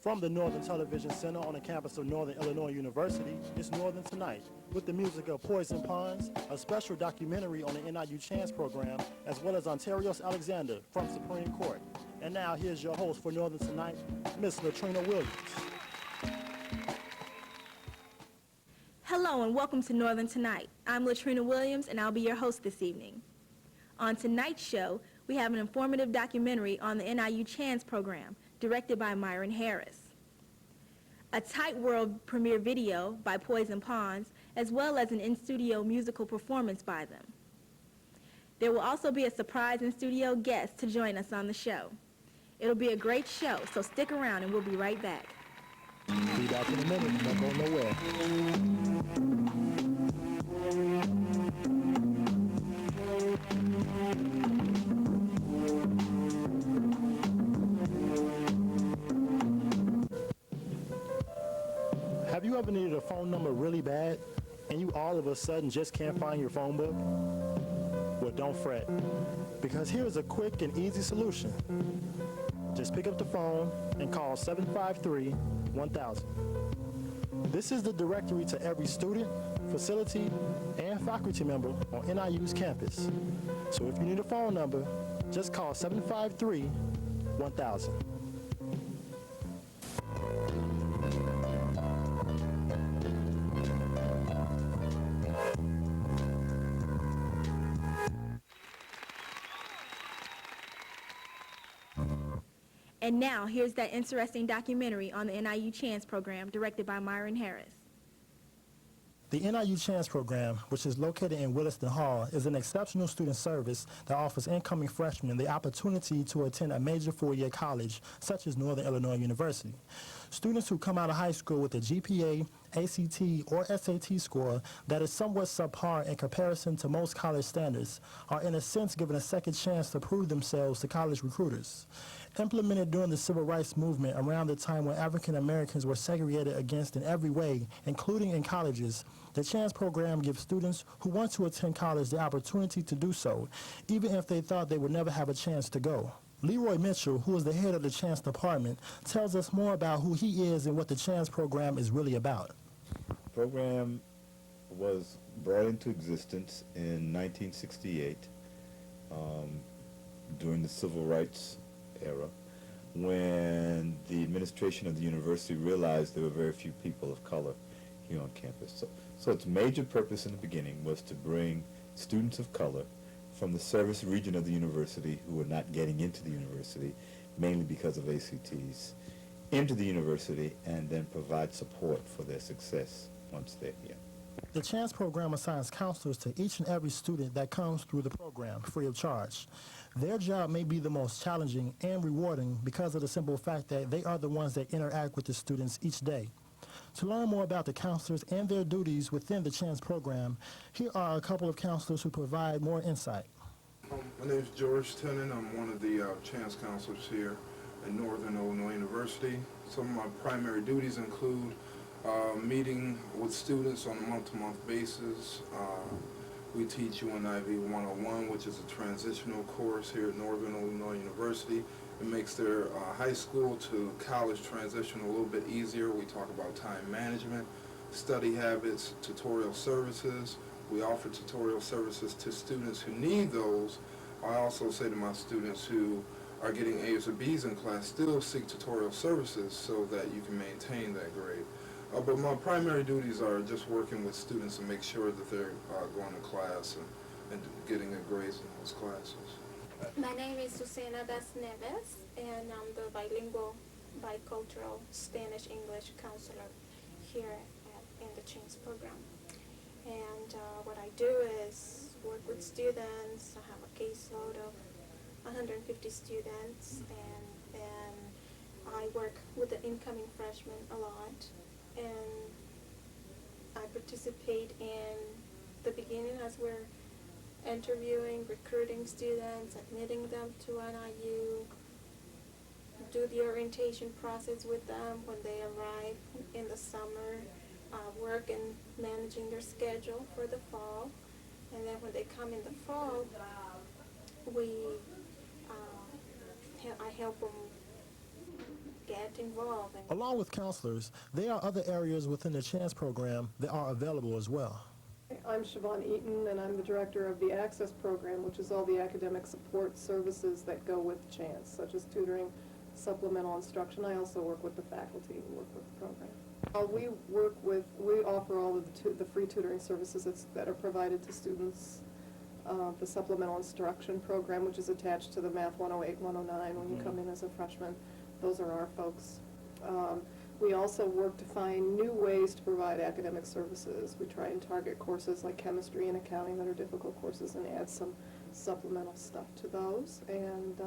From the Northern Television Center on the campus of Northern Illinois University, it's Northern Tonight, with the music of Poison Ponds, a special documentary on the NIU Chance program, as well as Ontario's Alexander from Supreme Court. And now, here's your host for Northern Tonight, Miss Latrina Williams. Hello and welcome to Northern Tonight. I'm Latrina Williams and I'll be your host this evening. On tonight's show, we have an informative documentary on the NIU Chance program, directed by Myron Harris. A Tight World premiere video by Poison Ponds, as well as an in-studio musical performance by them. There will also be a surprise in-studio guest to join us on the show. It'll be a great show, so stick around and we'll be right back. Be back in a minute, don't go nowhere. Have you ever needed a phone number really bad and you all of a sudden just can't find your phone book? Well, don't fret, because here's a quick and easy solution. Just pick up the phone and call 753-1000. This is the directory to every student, facility, and faculty member on NIU's campus. So if you need a phone number, just call 753-1000. And now, here's that interesting documentary on the NIU Chance program, directed by Myron Harris. The NIU Chance program, which is located in Williston Hall, is an exceptional student service that offers incoming freshmen the opportunity to attend a major four-year college, such as Northern Illinois University. Students who come out of high school with a GPA, ACT, or SAT score that is somewhat subpar in comparison to most college standards are in a sense given a second chance to prove themselves to college recruiters. Implemented during the civil rights movement around the time when African Americans were segregated against in every way, including in colleges, the Chance program gives students who want to attend college the opportunity to do so, even if they thought they would never have a chance to go. Leroy Mitchell, who is the head of the Chance Department, tells us more about who he is and what the Chance program is really about. The program was brought into existence in 1968 during the civil rights era, when the administration of the university realized there were very few people of color here on campus. So its major purpose in the beginning was to bring students of color from the service region of the university who were not getting into the university, mainly because of ACTs, into the university and then provide support for their success once they're here. The Chance program assigns counselors to each and every student that comes through the program free of charge. Their job may be the most challenging and rewarding because of the simple fact that they are the ones that interact with the students each day. To learn more about the counselors and their duties within the Chance program, here are a couple of counselors who provide more insight. My name is George Tennant. I'm one of the Chance counselors here at Northern Illinois University. Some of my primary duties include meeting with students on a month-to-month basis. We teach UNIV 101, which is a transitional course here at Northern Illinois University. It makes their high school to college transition a little bit easier. We talk about time management, study habits, tutorial services. We offer tutorial services to students who need those. I also say to my students who are getting A's or B's in class, still seek tutorial services so that you can maintain that grade. But my primary duties are just working with students to make sure that they're going to class and getting their grades in those classes. My name is Susana Das Neves, and I'm the bilingual, bicultural Spanish-English counselor here in the Chance program. And what I do is work with students. I have a caseload of 150 students, and I work with the incoming freshmen a lot. And I participate in the beginning as we're interviewing, recruiting students, admitting them to NIU, do the orientation process with them when they arrive in the summer, work in managing their schedule for the fall, and then when they come in the fall, I help them get involved. And Along with counselors, there are other areas within the Chance program that are available as well. I'm Siobhan Eaton, and I'm the director of the Access program, which is all the academic support services that go with Chance, such as tutoring, supplemental instruction. I also work with the faculty who work with the program. We offer all of the free tutoring services that are provided to students. The supplemental instruction program, which is attached to the Math 108, 109 when you come in as a freshman. Those are our folks. We also work to find new ways to provide academic services. We try and target courses like chemistry and accounting that are difficult courses and add some supplemental stuff to those. And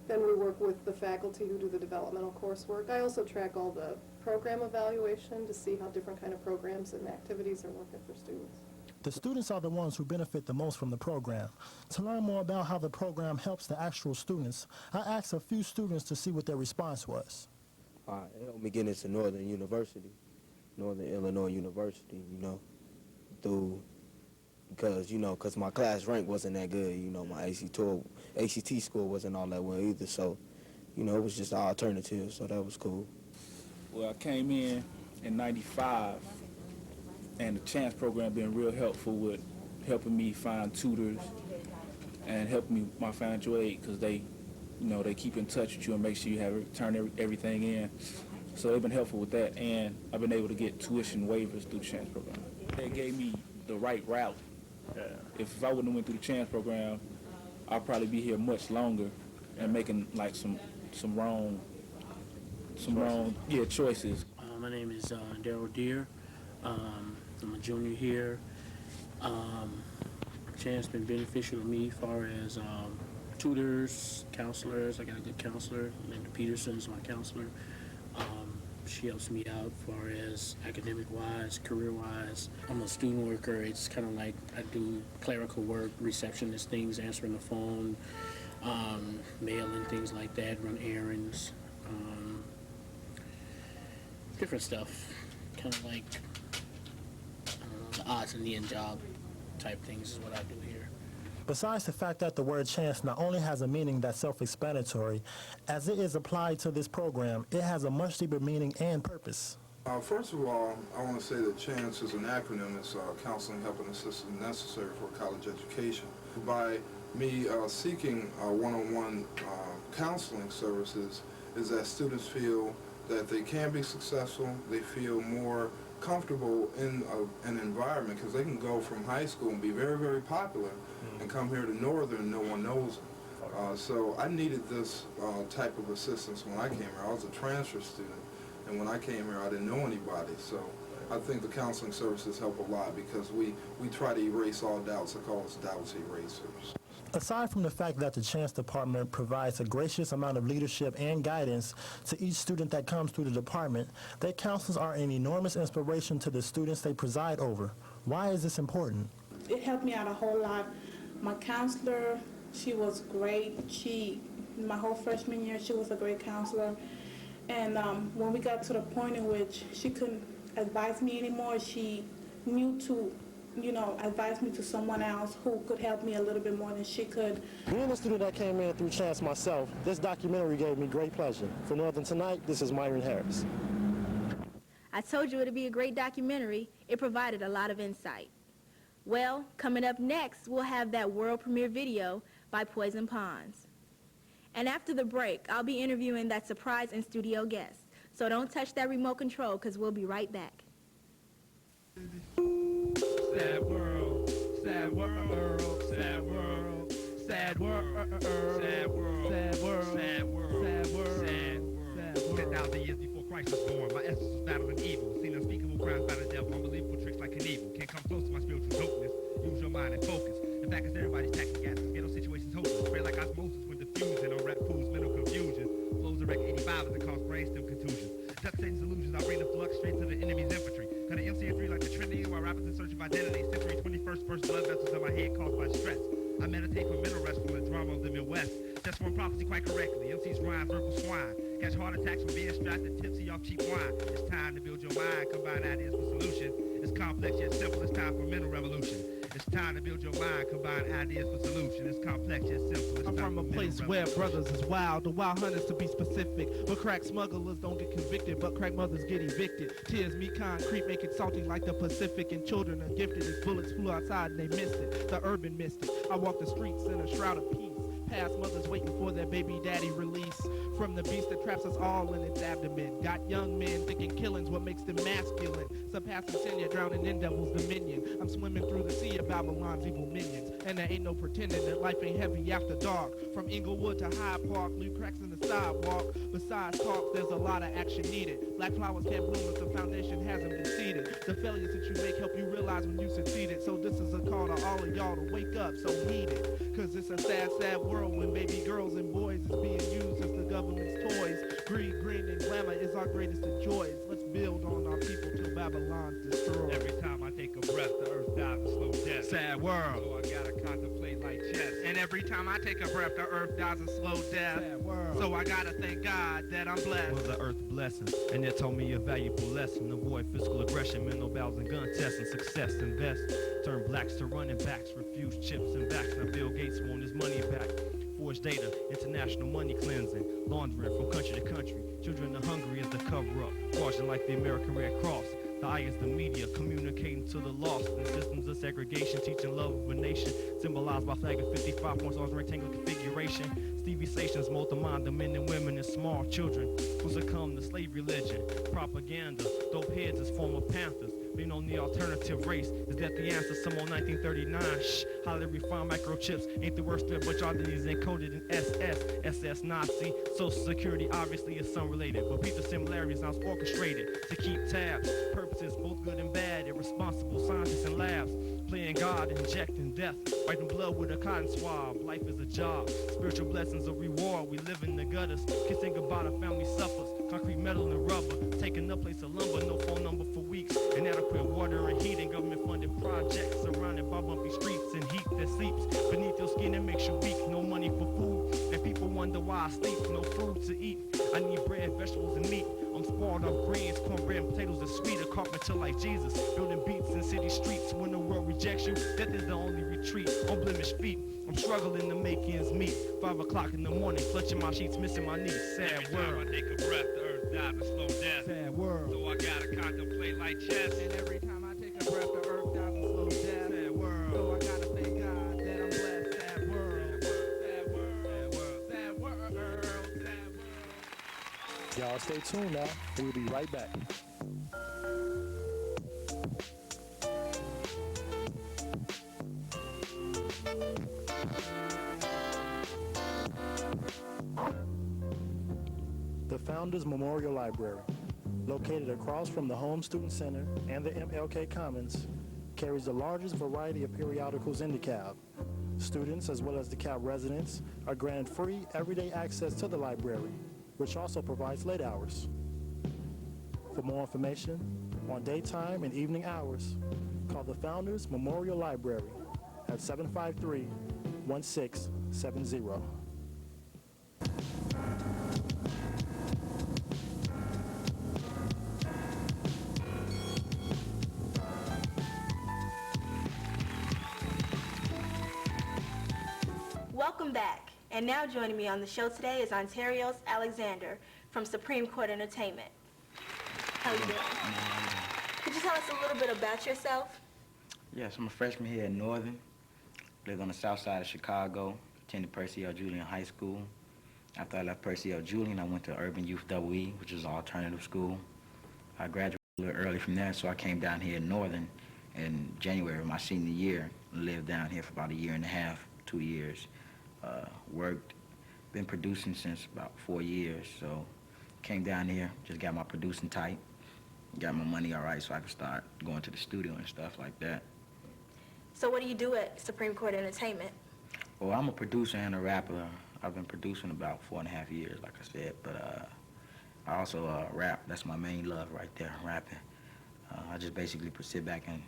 then we work with the faculty who do the developmental coursework. I also track all the program evaluation to see how different kind of programs and activities are working for students. The students are the ones who benefit the most from the program. To learn more about how the program helps the actual students, I asked a few students to see what their response was. It helped me get into Northern Illinois University, because my class rank wasn't that good, my ACT score wasn't all that well either, so, it was just an alternative, so that was cool. Well, I came in 95, and the Chance program been real helpful with helping me find tutors and helping me with my financial aid, because they keep in touch with you and make sure you have turn everything in. So they've been helpful with that, and I've been able to get tuition waivers through the Chance program. They gave me the right route. If I wouldn't have went through the Chance program, I'd probably be here much longer and making like some wrong choices. My name is Daryl Deere. I'm a junior here. Chance been beneficial to me as far as tutors, counselors. I got a good counselor, Linda Peterson's my counselor. She helps me out as far as academic-wise, career-wise. I'm a student worker. It's kind of like I do clerical work, receptionist things, answering the phone, mail and things like that, run errands, different stuff. Kind of like the odds and the end job type things is what I do here. Besides the fact that the word chance not only has a meaning that's self-explanatory, as it is applied to this program, it has a much deeper meaning and purpose. First of all, I want to say that CHANCE is an acronym. It's Counseling, Help, and Assistance Necessary for College Education. By me seeking one-on-one counseling services is that students feel that they can be successful, they feel more comfortable in an environment, because they can go from high school and be very, very popular and come here to Northern and no one knows them. So I needed this type of assistance when I came here. I was a transfer student, and when I came here I didn't know anybody. So I think the counseling services help a lot, because we try to erase all doubts. I call us doubts erasers. Aside from the fact that the Chance Department provides a gracious amount of leadership and guidance to each student that comes through the department, their counselors are an enormous inspiration to the students they preside over. Why is this important? It helped me out a whole lot. My counselor, she was great. My whole freshman year, she was a great counselor. And when we got to the point in which she couldn't advise me anymore, she knew to advise me to someone else who could help me a little bit more than she could. Being a student that came in through Chance myself, this documentary gave me great pleasure. For Northern Tonight, this is Myron Harris. I told you it'd be a great documentary. It provided a lot of insight. Well, coming up next, we'll have that world premiere video by Poison Ponds. And after the break, I'll be interviewing that surprise in-studio guest. So don't touch that remote control, because we'll be right back. Sad world, sad world, sad world, sad world, sad world, sad world, sad world, sad world, sad world. 10,000 years before Christ was born, my essence was battling evil. Seen unspeakable crimes by the devil, unbelievable tricks like Knievel. Can't come close to my spiritual dopeness. Use your mind and focus. The fact is everybody's taxing gas. Ghetto situations hopeless. Spread like osmosis when diffusing on rap pools, mental confusion. Flows direct 85 that cause brainstem contusions. Death Satan's illusions, I bring the flux straight to the enemy's infantry. Got an MC3 like the Trinity, while rappers in search of identity. Century 21st, first blood vessels in my head caused by stress. I meditate for mental rest from the drama of the Midwest. Just one prophecy quite correctly. MC's rhyme, verbal swine. Catch heart attacks from being strapped and tipsy off cheap wine. It's time to build your mind, combine ideas with solutions. It's complex yet simple, it's time for mental revolution. It's time to build your mind, combine ideas for solution. It's complex yet simple. It's I'm from a place where brothers is wild, the wild hunters to be specific. But crack smugglers don't get convicted, but crack mothers get evicted. Tears meet concrete, make it salty like the Pacific. And children are gifted as bullets flew outside and they missed it. The urban mystic. I walk the streets in a shroud of peace. Past mothers waiting for their baby daddy release from the beast that traps us all in its abdomen. Got young men thinking killing's what makes them masculine. Surpassing tenure, drowning in devil's dominion. I'm swimming through the sea of Babylon's evil minions. And there ain't no pretending that life ain't heavy after dark. From Inglewood to Hyde Park, new cracks in the sidewalk. Besides talk, there's a lot of action needed. Black flowers can't bloom if the foundation hasn't been seeded. The failures that you make help you realize when you succeeded. So this is a call to all of y'all to wake up, so heed it. Cause it's a sad, sad world when baby girls and boys is being used as the government's toys. Greed, green, and glamour is our greatest of joys. Let's build on our people till Babylon's destroyed. Every time I take a breath, the earth dies a slow death. Sad world. So I gotta contemplate like chess. And every time I take a breath, the earth dies a slow death. Sad world. So I gotta thank God that I'm blessed. Was the earth blessing, and it taught me a valuable lesson. Avoid physical aggression, mental battles and gun tests, and success invest. Turn blacks to running backs, refuse chips and backs. Now Bill Gates want his money back. Forged data, international money cleansing, laundering from country to country. Children are hungry as the cover-up, fraudulent like the American Red Cross. The eye is the media, communicating to the lost. And systems of segregation, teaching love of a nation, symbolized by flag of 55 points on rectangular configuration. Stevie Stations multi-mind the men and women and small children who succumb to slave religion. Propaganda, dope heads as former Panthers. Being on the alternative race, is that the answer? Some on 1939, highly refined microchips ain't the worst threat, but y'all identities encoded in SS Nazi. Social security obviously is unrelated, but Peter similarities now orchestrated to keep tabs. Purposes both good and bad, irresponsible scientists and labs. Playing God, injecting death, wiping blood with a cotton swab. Life is a job, spiritual blessings a reward. We live in the gutters, kissing goodbye to family suffers. Concrete, metal, and rubber, taking up place of lumber, no phone number for weeks. Inadequate water and heat and government-funded projects surrounded by bumpy streets and heat that seeps beneath your skin and makes you weak. No money for food, and people wonder why I sleep. No food to eat. I need bread, vegetables, and meat. I'm spoiled on greens, cornbread, and potatoes are sweet. A carpenter like Jesus, building beats in city streets. When the world rejects you, death is the only retreat. On blemished feet, I'm struggling to make ends meet. 5 o'clock in the morning, clutching my sheets, missing my knees. Sad Every world. time I take a breath, the earth dies a slow death. Sad world. So I gotta contemplate like chess. And every time I take a breath, the earth dies a slow death. Sad world. So I gotta thank God that I'm blessed. Sad world. Sad world. Sad world. Sad world. Y'all stay tuned now. We'll be right back. The Founders Memorial Library, located across from the Home Student Center and the MLK Commons, carries the largest variety of periodicals in DeKalb. Students, as well as DeKalb residents, are granted free everyday access to the library, which also provides late hours. For more information on daytime and evening hours, call the Founders Memorial Library at 753-1670. Welcome back. And now joining me on the show today is Ontario's Alexander from Supreme Court Entertainment. How are you doing? Could you tell us a little bit about yourself? Yes, I'm a freshman here at Northern. Live on the south side of Chicago. Attended Percy L. Julian High School. After I left Percy L. Julian, I went to Urban Youth EE, which is an alternative school. I graduated a little early from there, so I came down here at Northern in January of my senior year. Lived down here for about a year and a half, 2 years. Worked, been producing since about 4 years, so came down here, just got my producing tight, got my money all right so I could start going to the studio and stuff like that. So what do you do at Supreme Court Entertainment? Well, I'm a producer and a rapper. I've been producing about 4.5 years, like I said, but I also rap. That's my main love right there, rapping. I just basically sit back and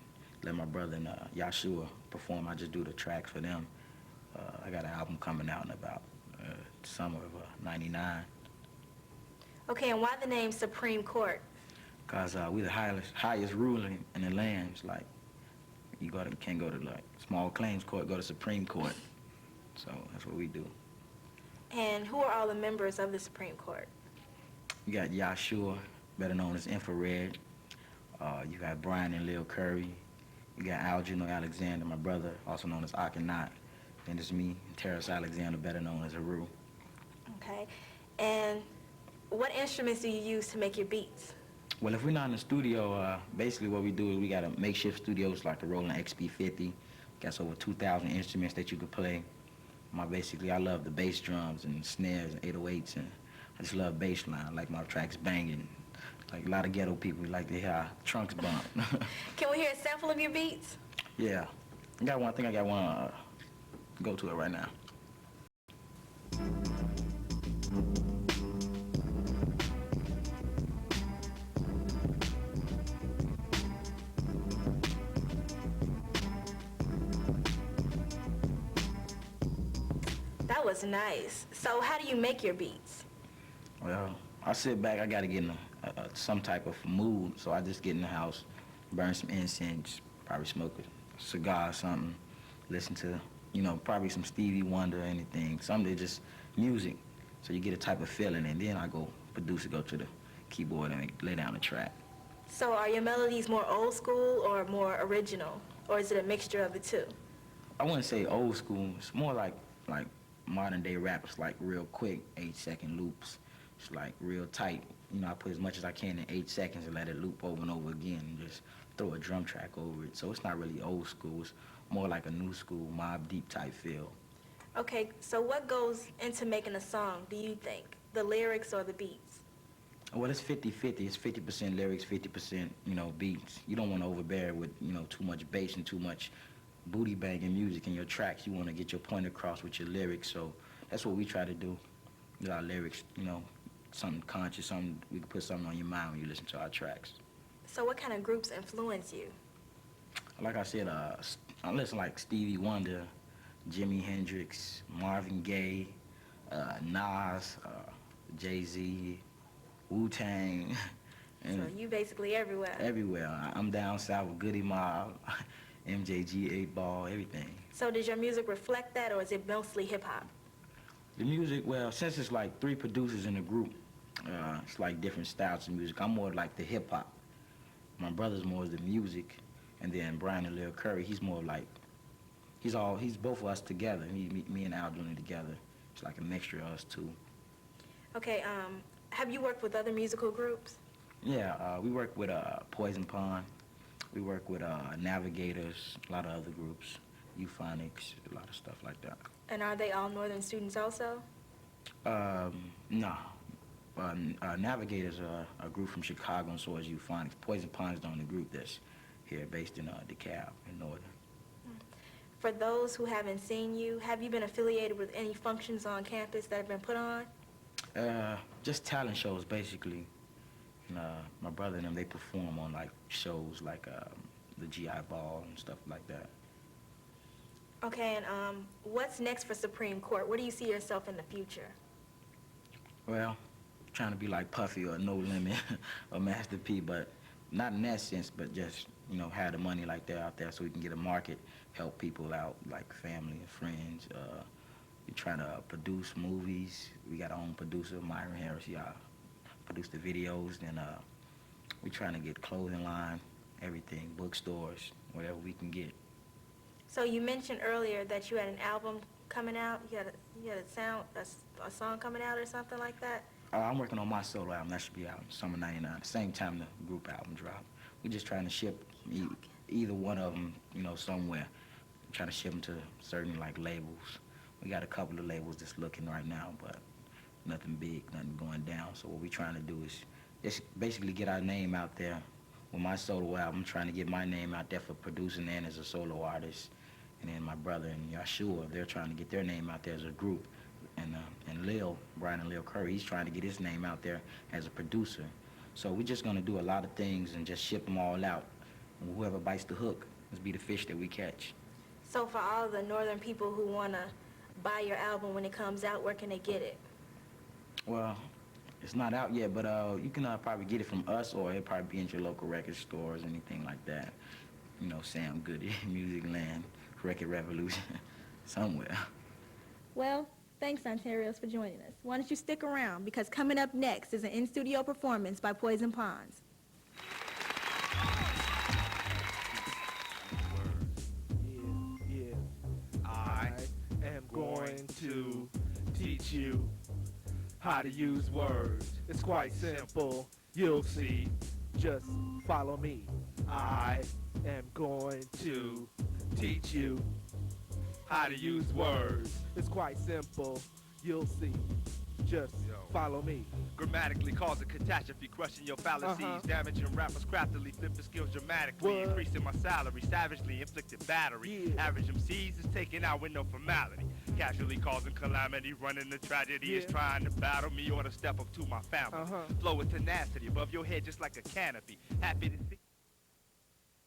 let my brother and Yahshua perform. I just do the tracks for them. I got an album coming out in about summer of '99. Okay, and why the name Supreme Court? Because we the highest ruler in the land. It's like You can't go to like small claims court, go to Supreme Court. So that's what we do. And who are all the members of the Supreme Court? You got Yahshua, better known as Infrared. You got Brian and Lil Curry. You got Algernon Alexander, my brother, also known as Akhenaten. Then there's me, Terrace Alexander, better known as Aru. Okay. And what instruments do you use to make your beats? Well, if we're not in the studio, basically what we do is we got a makeshift studios like the Roland XP50. Got over 2,000 instruments that you could play. I love the bass drums and snares and 808s, and I just love bass line. I like my tracks banging. Like a lot of ghetto people like to hear trunks bump. Can we hear a sample of your beats? Yeah. I got one. I think I got one. Go to it right now. That was nice. So how do you make your beats? Well, I sit back. I got to get in some type of mood, so I just get in the house, burn some incense, probably smoke a cigar or something, listen to, probably some Stevie Wonder or anything, something that just music. So you get a type of feeling, and then I go to the keyboard and lay down the track. So are your melodies more old school or more original, or is it a mixture of the two? I wouldn't say old school. It's more like modern day rap. It's like real quick, 8-second loops. It's like real tight. I put as much as I can in 8 seconds and let it loop over and over again and just throw a drum track over it. So it's not really old school. It's more like a new school, Mobb Deep type feel. Okay, so what goes into making a song, do you think? The lyrics or the beats? Well, it's 50-50. It's 50% lyrics, 50%, beats. You don't want to overbear with, too much bass and too much booty banging music in your tracks. You want to get your point across with your lyrics. So that's what we try to do with our lyrics, something conscious, something we can put something on your mind when you listen to our tracks. So what kind of groups influence you? Like I said, I listen like Stevie Wonder, Jimi Hendrix, Marvin Gaye, Nas, Jay-Z, Wu-Tang. So you basically everywhere. Everywhere. I'm down south with Goody Mob, MJG, 8 Ball, everything. So does your music reflect that, or is it mostly hip-hop? The music, well, since it's like 3 producers in the group, it's like different styles of music. I'm more like the hip-hop. My brother's more the music, and then Brian and Lil Curry, he's more like, he's both of us together. Me and Al doing it together. It's like a mixture of us two. Okay, have you worked with other musical groups? Yeah, we work with Poison Pond. We work with Navigators, a lot of other groups, Euphonics, a lot of stuff like that. And are they all Northern students also? No. Navigators are a group from Chicago, and so is Euphonics. Poison Pond is the only group that's here, based in DeKalb, in Northern. For those who haven't seen you, have you been affiliated with any functions on campus that have been put on? Just talent shows, basically. And, my brother and them, they perform on like shows like the GI Ball and stuff like that. Okay, and what's next for Supreme Court? Where do you see yourself in the future? Well, trying to be like Puffy or No Limit or Master P, but not in that sense, but just, have the money like that out there so we can get a market, help people out, like family and friends. We're trying to produce movies. We got our own producer, Myron Harris, y'all. Produce the videos, then we're trying to get clothing line, everything, bookstores, whatever we can get. So you mentioned earlier that you had an album coming out. You had a song coming out or something like that? I'm working on my solo album. That should be out in summer '99, the same time the group album drop. We're just trying to ship either one of them, somewhere. We're trying to ship them to certain like labels. We got a couple of labels that's looking right now, but nothing big, nothing going down. So what we're trying to do is just basically get our name out there. With my solo album, I'm trying to get my name out there for producing and as a solo artist. And then my brother and Yahshua, they're trying to get their name out there as a group. And Lil, Brian and Lil Curry, he's trying to get his name out there as a producer. So we're just gonna do a lot of things and just ship them all out. And whoever bites the hook must be the fish that we catch. So for all the Northern people who wanna buy your album when it comes out, where can they get it? Well, it's not out yet, but you can probably get it from us, or it'll probably be in your local record stores, anything like that. you know, Sam Goody, Music Land, Record Revolution, somewhere. Well, thanks, Ontarios, for joining us. Why don't you stick around, because coming up next is an in-studio performance by Poison Ponds. Yeah. I am going to teach you how to use words. It's quite simple. You'll see. Just follow me. I am going to teach you how to use words. It's quite simple. You'll see. Just follow me. Grammatically cause a catastrophe, crushing your fallacies, damaging rappers craftily, flipping skills dramatically, increasing my salary, savagely inflicted battery. Average MCs is taken out with no formality, casually causing calamity, running the tragedy is trying to battle me or to step up to my family. Flow with tenacity above your head just like a canopy, happy to see.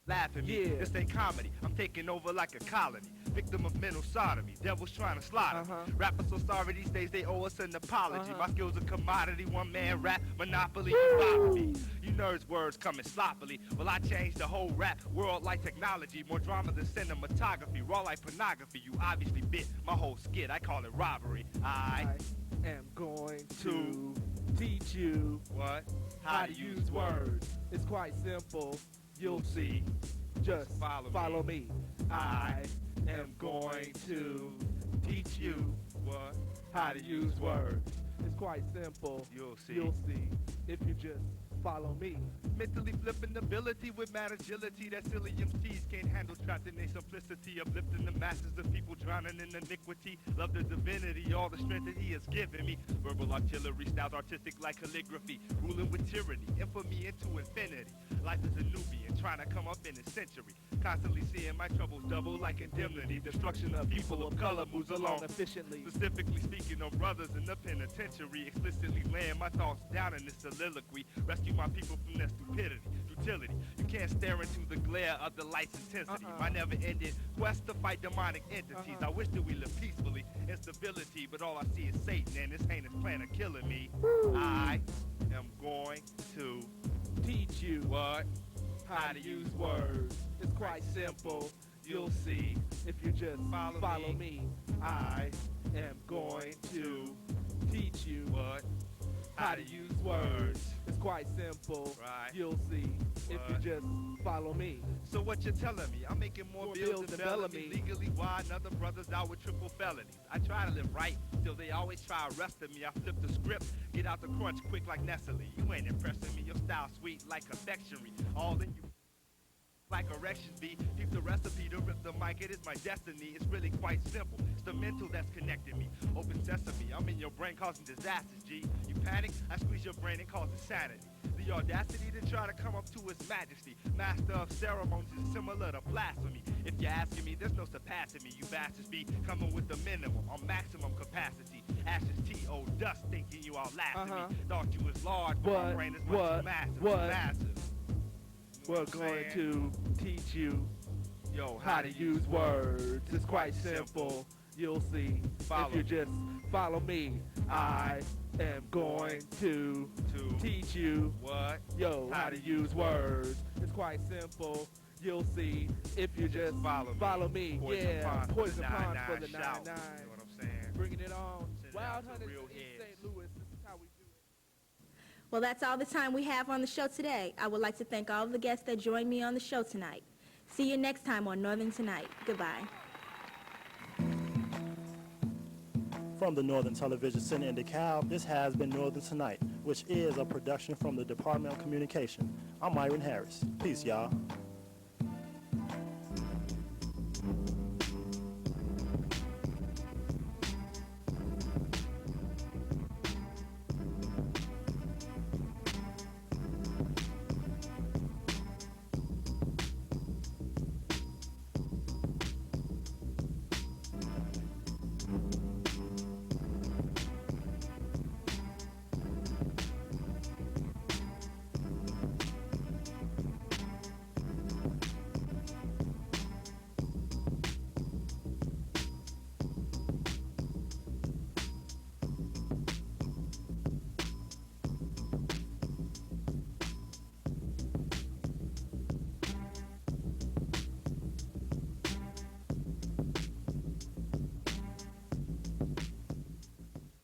Laugh at me, this ain't comedy, I'm taking over like a colony, victim of mental sodomy, devils trying to slaughter me. Rappers so sorry these days they owe us an apology, my skills a commodity, one man rap, monopoly, you bother me. You nerds words coming sloppily, well I changed the whole rap world like technology, more drama than cinematography, raw like pornography, you obviously bit my whole skit, I call it robbery. I am going to teach you what? How to use words. It's quite simple. You'll see. Just follow me. I am going to teach you what? How to use words. It's quite simple. You'll see. You'll see. If you just follow me. Mentally flipping ability with mad agility that silly MCs can't handle, trapped in their simplicity, uplifting the masses of people drowning in iniquity. Love the divinity, all the strength that he has given me. Verbal artillery, styles artistic like calligraphy, ruling with tyranny, infamy into infinity. Life is a Nubian, trying to come up in a century, constantly seeing my troubles double like indemnity. Destruction of people of color moves along efficiently. Specifically speaking of brothers in the penitentiary, explicitly laying my thoughts down in this soliloquy. Rescue my people from their stupidity, futility. You can't stare into the glare of the light's intensity. My never-ending quest to fight demonic entities. I wish that we live peacefully in stability, but all I see is Satan and his heinous plan of killing me. I am going to teach you what? How to use words. It's quite simple. You'll see. If you just follow me. I am going to teach you what? How to use words. It's quite simple. Right. You'll see. If you just follow me. So what you're telling me? I'm making more bills than Bellamy. Legally wide, and other brothers out with triple felonies. I try to live right, till they always try arresting me. I flip the script, get out the crunch quick like Nestle. You ain't impressing me, your style sweet like confectionery. All in you like erections be. Keep the recipe to rip the mic, it is my destiny. It's really quite simple, it's the mental that's connecting me. Open sesame, I'm in your brain causing disasters, G. You panic, I squeeze your brain and cause insanity. The audacity to try to come up to his majesty. Master of ceremonies is similar to blasphemy. If you're asking me, there's no surpassing me. You bastards be coming with the minimum on maximum capacity. Ashes T.O. dust thinking you all laughing me. Thought you was large, but my brain is much massive. Massive. We're going to teach you how to use words. It's quite simple. You'll see. If you just follow me. I am going to teach you what? How to use words. It's quite simple. You'll see. If you just follow me. Poison Ponds for the 9-9. You know what I'm saying? Bringing it on. Wild Hunters in St. Louis. This is how we do it. Well, that's all the time we have on the show today. I would like to thank all of the guests that joined me on the show tonight. See you next time on Northern Tonight. Goodbye. From the Northern Television Center in DeKalb, this has been Northern Tonight, which is a production from the Department of Communication. I'm Myron Harris. Peace, y'all.